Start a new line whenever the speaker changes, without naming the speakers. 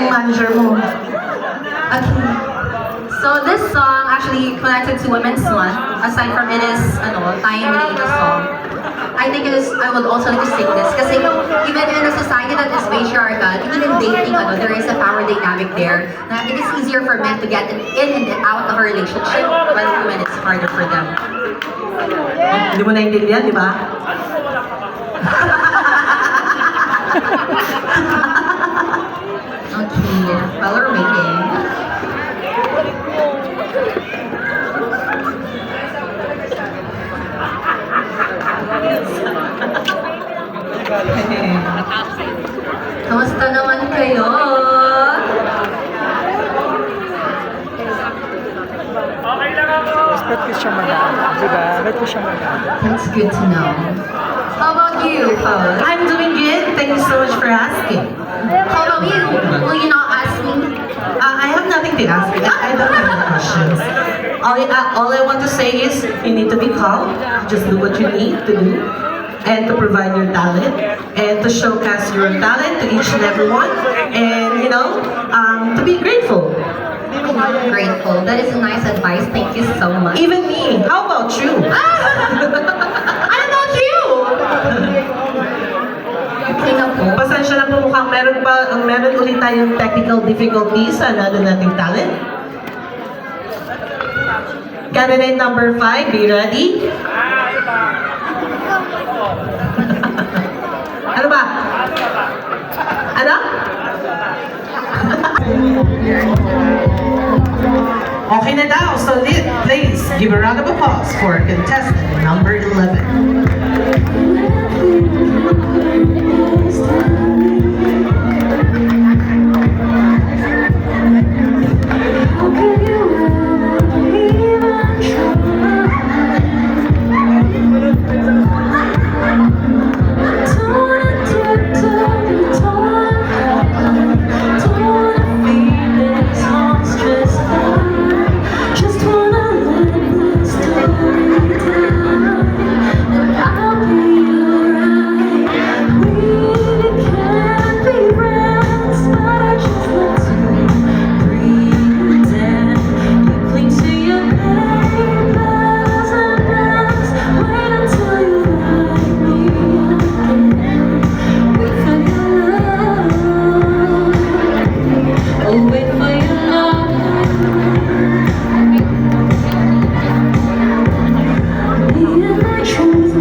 yung manager mo.
Okay. So this song actually connected to Women's Month. Aside from it is time related song. I think I would also like to sing this kasi even in a society that is patriarchal, even in dating, there is a power dynamic there. Na it is easier for men to get in and out of a relationship, while women it's harder for them.
Hindi mo naiintindihan, di ba?
Okay, while we're waiting. Kamusta naman kayo?
Ba't ko siya mag-aano? Diba? Ba't ko siya mag-aano?
That's good to know. How about you, Paul?
I'm doing good. Thank you so much for asking.
How about you? Will you not ask me?
I have nothing to ask you. I don't have any questions. All I want to say is you need to be calm. Just do what you need to do. And to provide your talent. And to showcase your talent to each and everyone. And, to be grateful.
I'm grateful. That is a nice advice. Thank you so much.
Even me. How about you?
How about you? Okay na po.
Pasensya na po mukhang meron ulit tayong technical difficulties sa natin nating talent. Candidate number 5, be ready? Ano ba? Ano? Okay na daw. So please give a round of applause for contestant number 11.
Truth